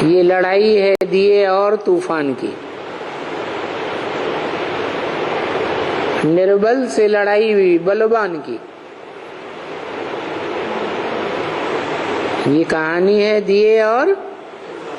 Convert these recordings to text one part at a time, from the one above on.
ये लड़ाई है दिए और तूफान की। निर्बल से लड़ाई हुई बलवान की। ये कहानी है दिए और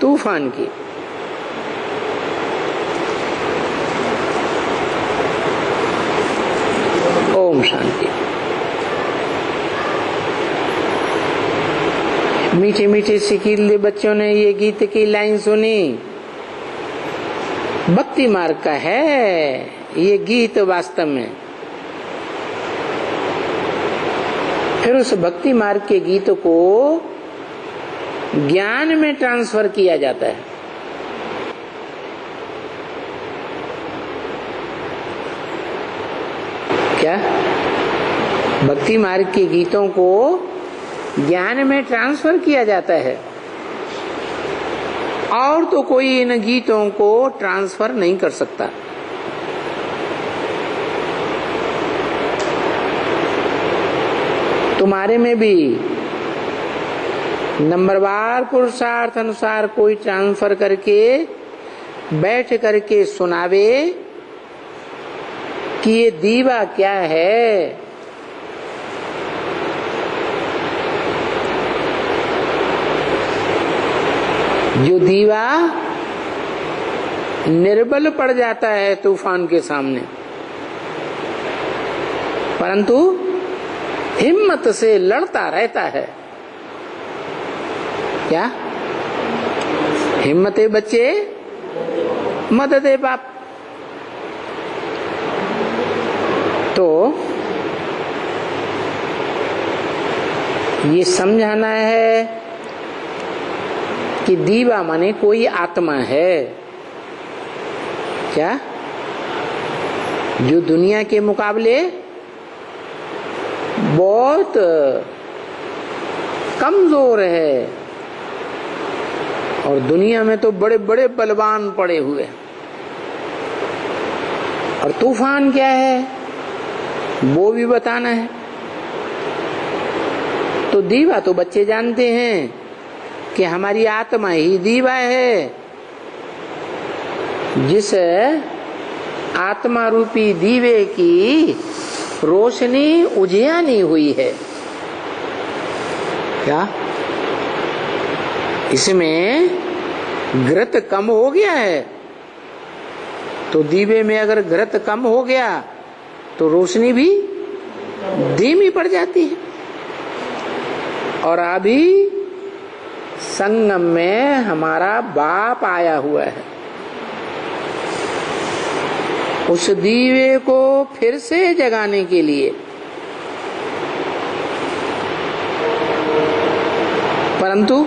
तूफान की। ओम शांति। मीठे मीठे सिकीले बच्चों ने ये गीत की लाइन सुनी। भक्ति मार्ग का है ये गीत वास्तव में। फिर उस भक्ति मार्ग के गीत को ज्ञान में ट्रांसफर किया जाता है। क्या भक्ति मार्ग के गीतों को ज्ञान में ट्रांसफर किया जाता है और तो कोई इन गीतों को ट्रांसफर नहीं कर सकता। तुम्हारे में भी नंबरवार पुरुषार्थ अनुसार कोई ट्रांसफर करके बैठ करके सुनावे कि ये दीवा क्या है। जो दीवा निर्बल पड़ जाता है तूफान के सामने, परंतु हिम्मत से लड़ता रहता है। क्या हिम्मते बच्चे मददे बाप। तो ये समझाना है कि दीवा माने कोई आत्मा है। क्या जो दुनिया के मुकाबले बहुत कमजोर है और दुनिया में तो बड़े बड़े बलवान पड़े हुए। और तूफान क्या है वो भी बताना है। तो दीवा तो बच्चे जानते हैं कि हमारी आत्मा ही दीवा है। जिस आत्मा रूपी दीवे की रोशनी उजियानी हुई है। क्या इसमें घृत कम हो गया है? तो दीवे में अगर घृत कम हो गया तो रोशनी भी धीमी पड़ जाती है। और अभी संगम में हमारा बाप आया हुआ है। उस दीवे को फिर से जगाने के लिए, परंतु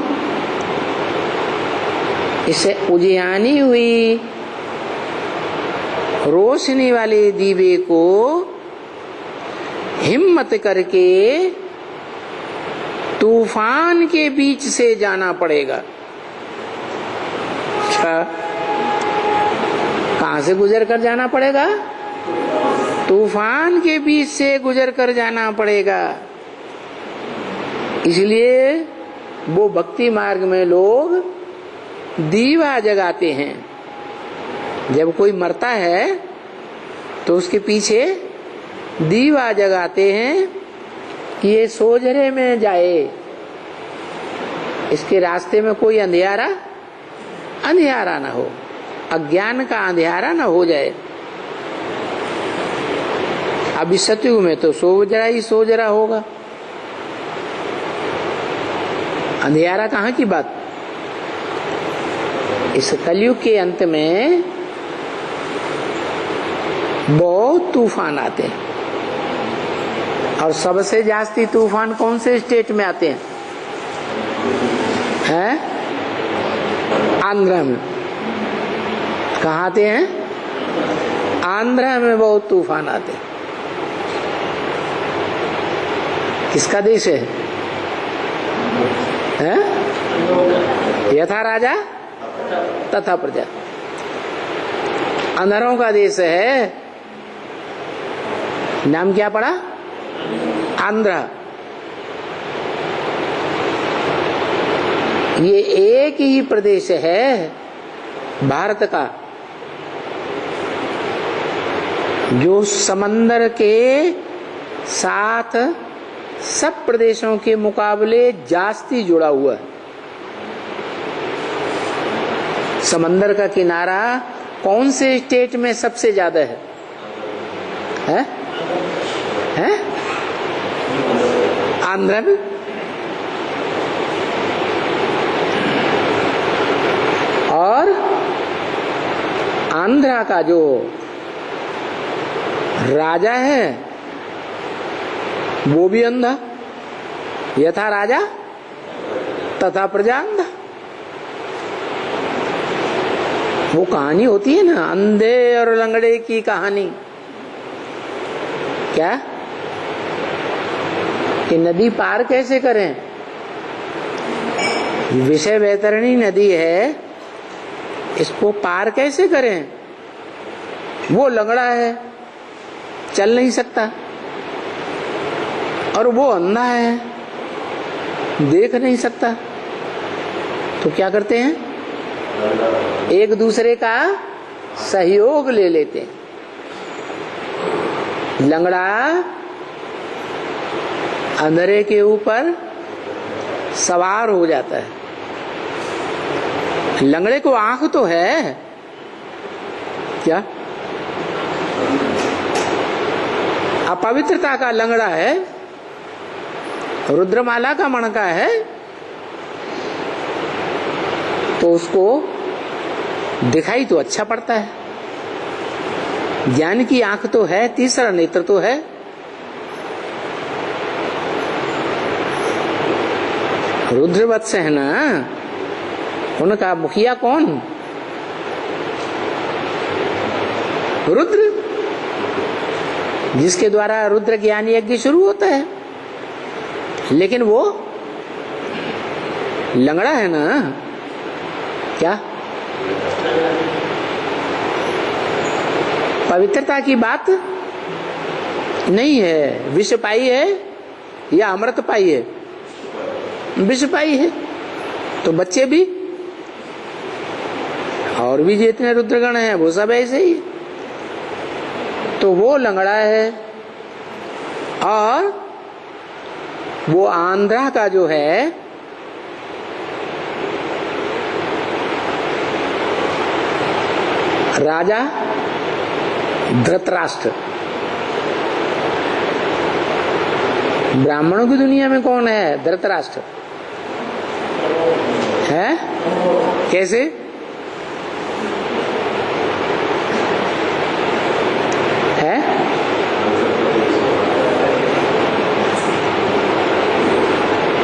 इसे उजियानी हुई रोशनी वाले दीवे को हिम्मत करके तूफान के बीच से जाना पड़ेगा। अच्छा, कहां से गुजर कर जाना पड़ेगा? तूफान के बीच से गुजर कर जाना पड़ेगा। इसलिए वो भक्ति मार्ग में लोग दीवा जगाते हैं। जब कोई मरता है तो उसके पीछे दीवा जगाते हैं कि ये सोजरे में जाए, इसके रास्ते में कोई अंधियारा न हो, अज्ञान का अंधियारा न हो जाए। अभी सतयुग में तो सोजरा ही सोजरा होगा, अंधियारा कहाँ की बात। इस कलयुग के अंत में बहुत तूफान आते हैं और सबसे जास्ती तूफान कौन से स्टेट में आते हैं? आंध्र में। कहाँ आते हैं? आंध्र में बहुत तूफान आते हैं। किसका देश है? यथा राजा तथा प्रजा। अंधरों का देश है। नाम क्या पड़ा? आंध्र। ये एक ही प्रदेश है भारत का जो समंदर के साथ सब प्रदेशों के मुकाबले जास्ती जुड़ा हुआ है। समंदर का किनारा कौन से स्टेट में सबसे ज्यादा है? हैं? आंध्र में। और आंध्रा का जो राजा है वो भी अंधा, यथा राजा तथा प्रजा अंधा। वो कहानी होती है ना, अंधे और लंगड़े की कहानी। क्या कि नदी पार कैसे करें? विषय वैतरणी नदी है, इसको पार कैसे करें? वो लंगड़ा है, चल नहीं सकता, और वो अंधा है, देख नहीं सकता। तो क्या करते हैं? एक दूसरे का सहयोग ले लेते हैं। लंगड़ा अंधेरे के ऊपर सवार हो जाता है। लंगड़े को आंख तो है क्या? अपवित्रता का लंगड़ा है, रुद्रमाला का मणका है, तो उसको दिखाई तो अच्छा पड़ता है। ज्ञान की आंख तो है, तीसरा नेत्र तो है। रुद्रवत्स है ना, उनका मुखिया कौन? रुद्र, जिसके द्वारा रुद्र ज्ञान यज्ञ शुरू होता है। लेकिन वो लंगड़ा है ना, क्या? पवित्रता की बात नहीं है। विष पाई है या अमृत पाई है? विष पाई है। तो बच्चे भी और भी जितने रुद्रगण हैं वो सब ऐसे ही। तो वो लंगड़ा है, और वो आंध्रा का जो है राजा धृतराष्ट्र। ब्राह्मणों की दुनिया में कौन है? धृतराष्ट्र है। कैसे? है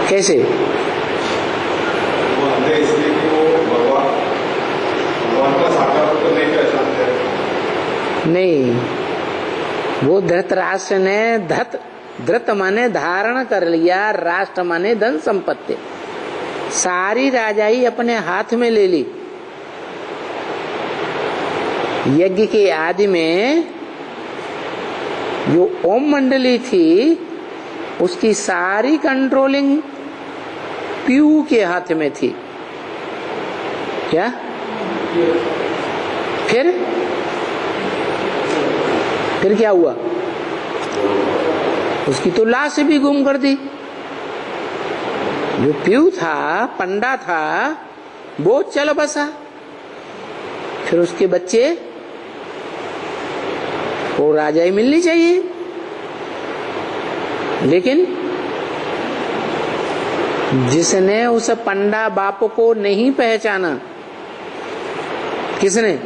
कैसे? नहीं, वो धृतराष्ट्र ने धृत माने धारण कर लिया, राष्ट्र माने धन संपत्ति, सारी राजाई अपने हाथ में ले ली। यज्ञ के आदि में जो ओम मंडली थी उसकी सारी कंट्रोलिंग पीयू के हाथ में थी। क्या? फिर क्या हुआ? उसकी तो लाश भी गुम कर दी। जो पीयू था, पंडा था, वो चल बसा। फिर उसके बच्चे को राजाई मिलनी चाहिए, लेकिन जिसने उस पंडा बाप को नहीं पहचाना, किसने?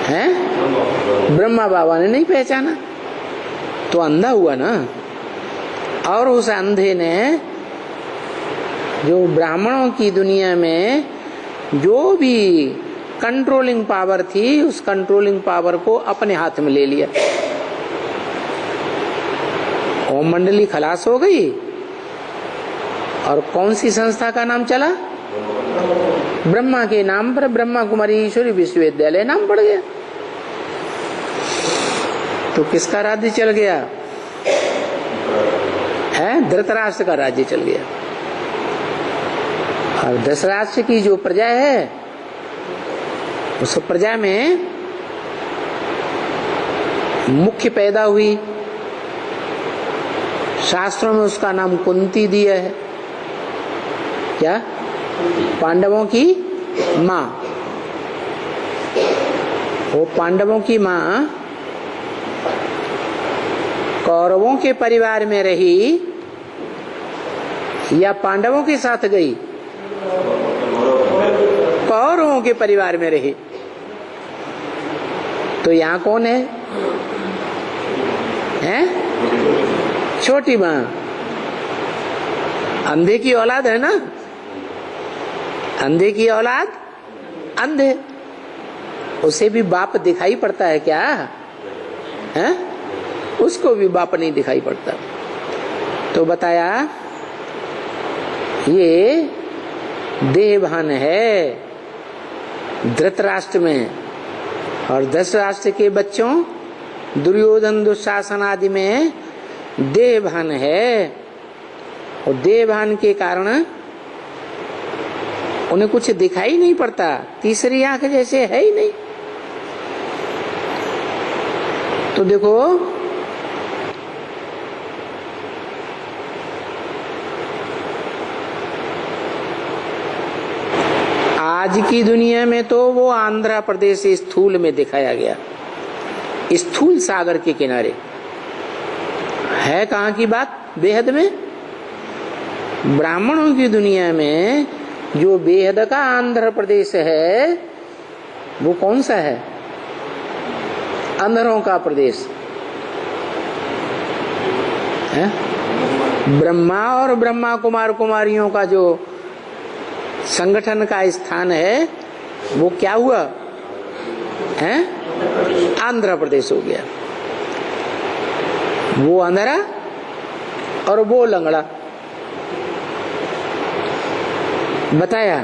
हैं? ब्रह्मा बाबा ने नहीं पहचाना, तो अंधा हुआ ना। और उस अंधे ने जो ब्राह्मणों की दुनिया में जो भी कंट्रोलिंग पावर थी, उस कंट्रोलिंग पावर को अपने हाथ में ले लिया। ओम मंडली खलास हो गई, और कौन सी संस्था का नाम चला? ब्रह्मा के नाम पर ब्रह्मा कुमारी ईश्वरी विश्वविद्यालय नाम पड़ गया। तो किसका राज्य चल गया? है धृतराष्ट्र का राज्य चल गया। और धृतराष्ट्र की जो प्रजा है उस प्रजा में मुख्य पैदा हुई, शास्त्रों में उसका नाम कुंती दिया है। क्या? पांडवों की माँ। वो पांडवों की माँ कौरवों के परिवार में रही या पांडवों के साथ गई? कौरवों के परिवार में रही। तो यहाँ कौन है? हैं? छोटी माँ। अंधे की औलाद है ना, अंधे की औलाद अंधे, उसे भी बाप दिखाई पड़ता है क्या? है? उसको भी बाप नहीं दिखाई पड़ता। तो बताया ये देहभान है धृतराष्ट्र में, और धृतराष्ट्र के बच्चों दुर्योधन दुशासन आदि में देहभान है, और देहभान के कारण उन्हें कुछ दिखाई नहीं पड़ता, तीसरी आंख जैसे है ही नहीं। तो देखो आज की दुनिया में तो वो आंध्र प्रदेश स्थूल में दिखाया गया, स्थूल सागर के किनारे है। कहाँ की बात? बेहद में। ब्राह्मणों की दुनिया में जो बेहद का आंध्र प्रदेश है वो कौन सा है? अंधरों का प्रदेश है। ब्रह्मा और ब्रह्मा कुमार कुमारियों का जो संगठन का स्थान है वो क्या हुआ है? आंध्र प्रदेश हो गया। वो अंधरा और वो लंगड़ा। बताया